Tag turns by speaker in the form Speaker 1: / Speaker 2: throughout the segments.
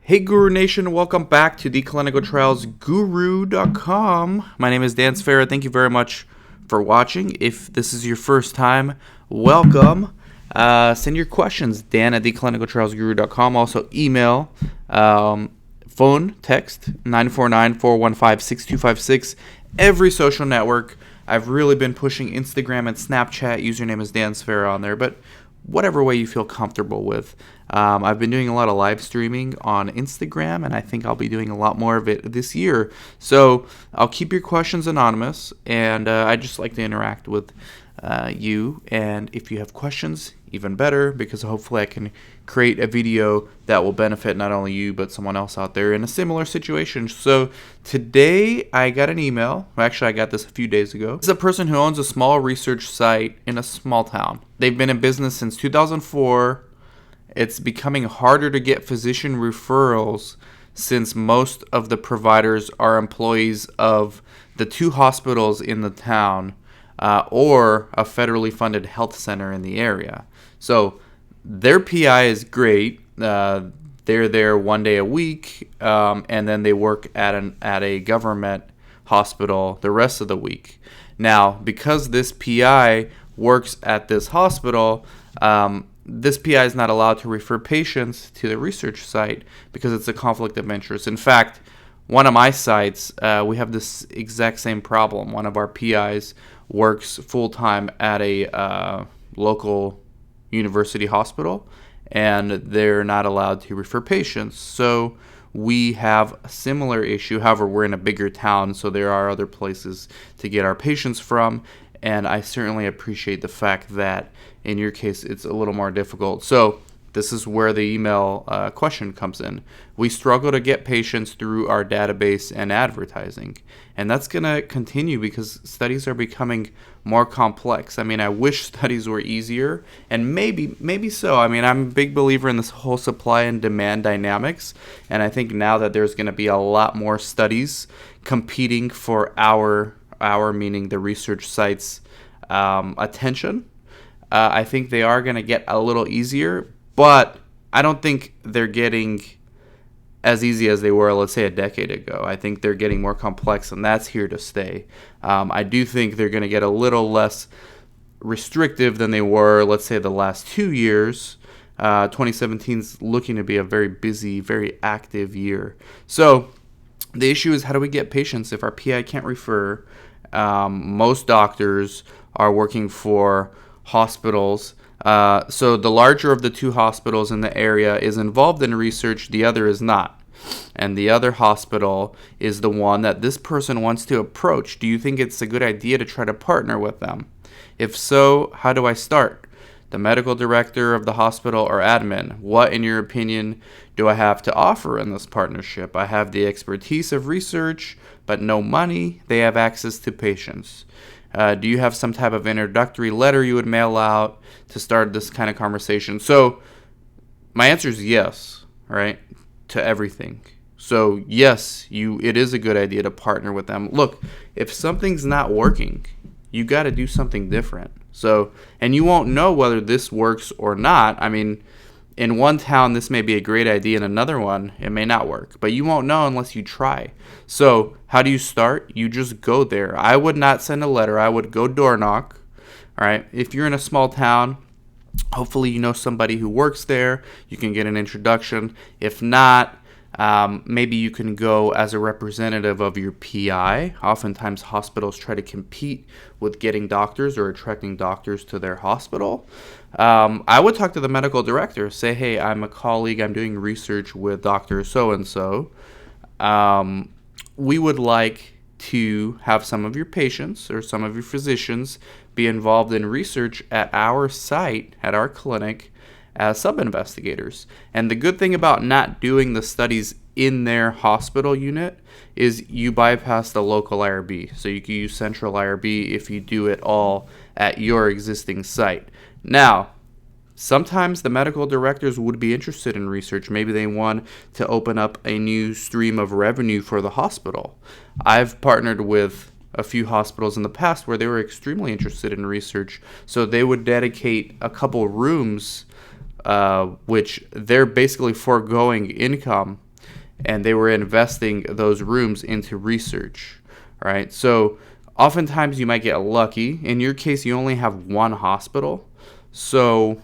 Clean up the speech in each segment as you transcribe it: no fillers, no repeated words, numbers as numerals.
Speaker 1: Hey Guru Nation, welcome back to the clinicaltrialsguru.com. My name is Dan Sfera. Thank you very much for watching. If this is your first time, welcome. Send your questions, Dan at theclinicaltrialsguru.com. Also email, phone, text, 949-415-6256. Every social network. I've really been pushing Instagram and Snapchat. Username is Dan Sfera on there, but whatever way you feel comfortable with. I've been doing a lot of live streaming on Instagram, and I think I'll be doing a lot more of it this year. So I'll keep your questions anonymous, and I just like to interact with you. And if you have questions, even better, because hopefully I can create a video that will benefit not only you, but someone else out there in a similar situation. So today I got an email. Actually, I got this a few days ago. This is a person who owns a small research site in a small town. They've been in business since 2004. It's becoming harder to get physician referrals since most of the providers are employees of the two hospitals in the town or a federally funded health center in the area. So their PI is great. They're there one day a week, and then they work at a government hospital the rest of the week. Now, because this PI works at this hospital, this PI is not allowed to refer patients to the research site because it's a conflict of interest. In fact, one of my sites, we have this exact same problem. One of our PIs works full-time at a local university hospital, and they're not allowed to refer patients. So we have a similar issue. However, we're in a bigger town, so there are other places to get our patients from. And I certainly appreciate the fact that in your case, it's a little more difficult. So this is where the email question comes in. We struggle to get patients through our database and advertising. And that's going to continue because studies are becoming more complex. I mean, I wish studies were easier, and maybe so. I mean, I'm a big believer in this whole supply and demand dynamics. And I think now that there's going to be a lot more studies competing for our meaning the research site's attention, I think they are going to get a little easier, but I don't think they're getting as easy as they were, let's say, a decade ago. I think they're getting more complex, and that's here to stay. I do think they're going to get a little less restrictive than they were, let's say, the last 2 years. 2017 is looking to be a very busy, very active year. So the issue is, how do we get patients if our PI can't refer? Most doctors are working for hospitals. So the larger of the two hospitals in the area is involved in research, the other is not. And the other hospital is the one that this person wants to approach. Do you think it's a good idea to try to partner with them? If so, how do I start? The medical director of the hospital or admin? What, in your opinion, do I have to offer in this partnership? I have the expertise of research, but no money. They have access to patients. Do you have some type of introductory letter you would mail out to start this kind of conversation? So my answer is yes, right, to everything. So yes, it is a good idea to partner with them. Look, if something's not working, you got to do something different. So, and you won't know whether this works or not. I mean, in one town, this may be a great idea. In another one, it may not work. But you won't know unless you try. So how do you start? You just go there. I would not send a letter. I would go door knock. All right. If you're in a small town, hopefully you know somebody who works there. You can get an introduction. If not, maybe you can go as a representative of your PI. Oftentimes hospitals try to compete with getting doctors or attracting doctors to their hospital. I would talk to the medical director, say, hey, I'm a colleague, I'm doing research with Dr. So-and-so. We would like to have some of your patients or some of your physicians be involved in research at our site, at our clinic, as sub-investigators. And the good thing about not doing the studies in their hospital unit is you bypass the local IRB. So you can use central IRB if you do it all at your existing site. Now, sometimes the medical directors would be interested in research. Maybe they want to open up a new stream of revenue for the hospital. I've partnered with a few hospitals in the past where they were extremely interested in research. So they would dedicate a couple rooms, which they're basically foregoing income and they were investing those rooms into research, right? So oftentimes you might get lucky. In your case, you only have one hospital. So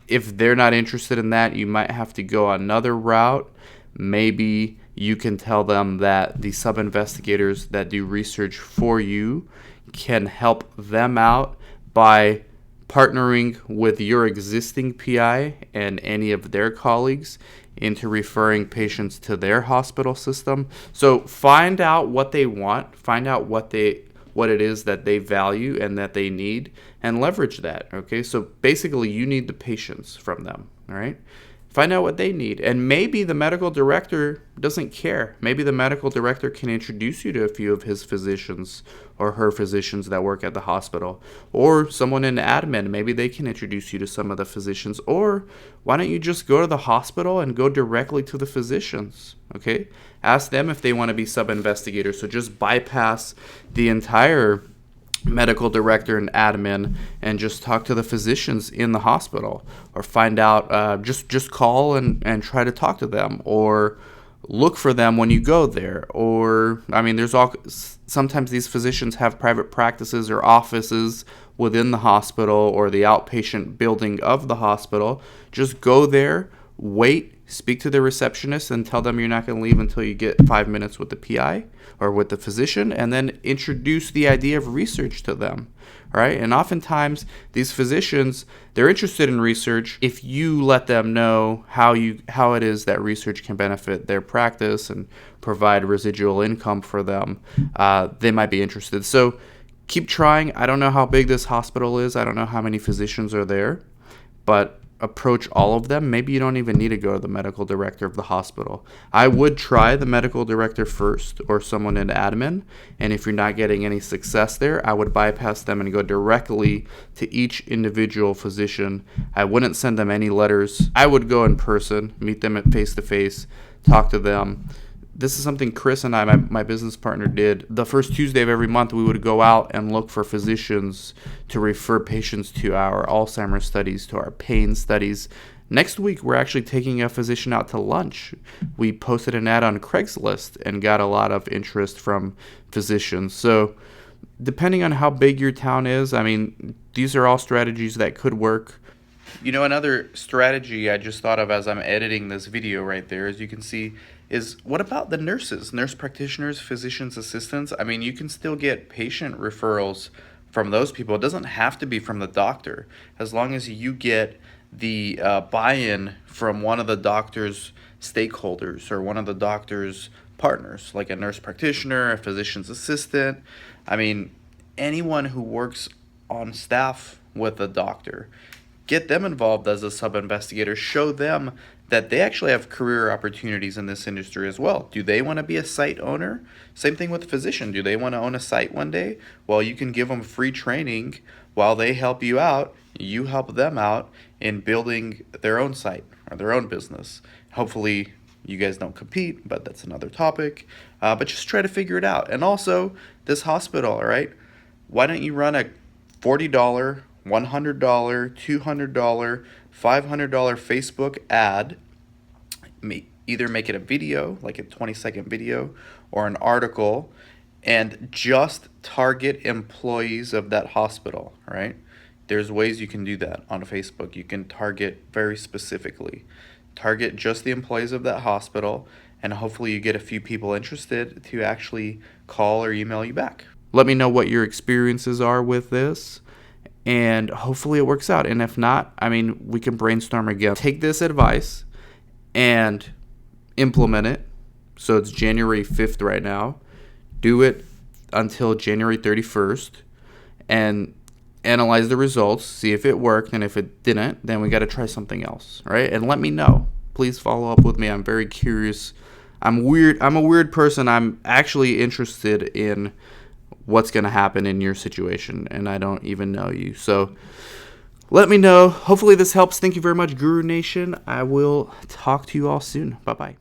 Speaker 1: if they're not interested in that, you might have to go another route. Maybe you can tell them that the sub-investigators that do research for you can help them out by partnering with your existing PI and any of their colleagues into referring patients to their hospital system. So find out what they want, find out what it is that they value and that they need, and leverage that. Okay, so basically you need the patients from them. All right, find out what they need, and maybe the medical director doesn't care. Maybe the medical director can introduce you to a few of his physicians or her physicians that work at the hospital, or someone in admin. Maybe they can introduce you to some of the physicians. Or why don't you just go to the hospital and go directly to the physicians? Okay, ask them if they want to be sub-investigators. So just bypass the entire medical director and admin and just talk to the physicians in the hospital, or find out, just call and try to talk to them, or look for them when you go there. Or sometimes these physicians have private practices or offices within the hospital or the outpatient building of the hospital. Just go there, wait, speak to the receptionist and tell them you're not going to leave until you get 5 minutes with the PI or with the physician, and then introduce the idea of research to them, right? And oftentimes these physicians, they're interested in research if you let them know how it is that research can benefit their practice and provide residual income for them. They might be interested. So keep trying. I don't know how big this hospital is. I don't know how many physicians are there, but approach all of them. Maybe you don't even need to go to the medical director of the hospital. I would try the medical director first, or someone in admin, and if you're not getting any success there, I would bypass them and go directly to each individual physician. I wouldn't send them any letters. I would go in person, meet them at face-to-face, talk to them. This is something Chris and I, my business partner, did. The first Tuesday of every month, we would go out and look for physicians to refer patients to our Alzheimer's studies, to our pain studies. Next week, we're actually taking a physician out to lunch. We posted an ad on Craigslist and got a lot of interest from physicians. So depending on how big your town is, these are all strategies that could work. Another strategy I just thought of as I'm editing this video right there, as you can see, is what about the nurses, nurse practitioners, physician's assistants? You can still get patient referrals from those people. It doesn't have to be from the doctor, as long as you get the buy-in from one of the doctor's stakeholders or one of the doctor's partners, like a nurse practitioner, a physician's assistant. Anyone who works on staff with a doctor. Get them involved as a sub-investigator. Show them that they actually have career opportunities in this industry as well. Do they want to be a site owner? Same thing with a physician. Do they want to own a site one day? Well, you can give them free training while they help you out. You help them out in building their own site or their own business. Hopefully you guys don't compete, but that's another topic. But just try to figure it out. And also, this hospital, all right? Why don't you run a $40, $100, $200, $500 Facebook ad, either make it a video, like a 20-second video, or an article, and just target employees of that hospital, right? There's ways you can do that on Facebook. You can target very specifically. Target just the employees of that hospital, and hopefully you get a few people interested to actually call or email you back. Let me know what your experiences are with this, and hopefully it works out. And if not, we can brainstorm again. Take this advice and implement it. So it's January 5th right now. Do it until January 31st and analyze the results, see if it worked, and if it didn't, then we got to try something else, right? And let me know. Please follow up with me. I'm very curious. I'm a weird person. I'm actually interested in what's going to happen in your situation, and I don't even know you. So let me know. Hopefully this helps. Thank you very much, Guru Nation. I will talk to you all soon. Bye-bye.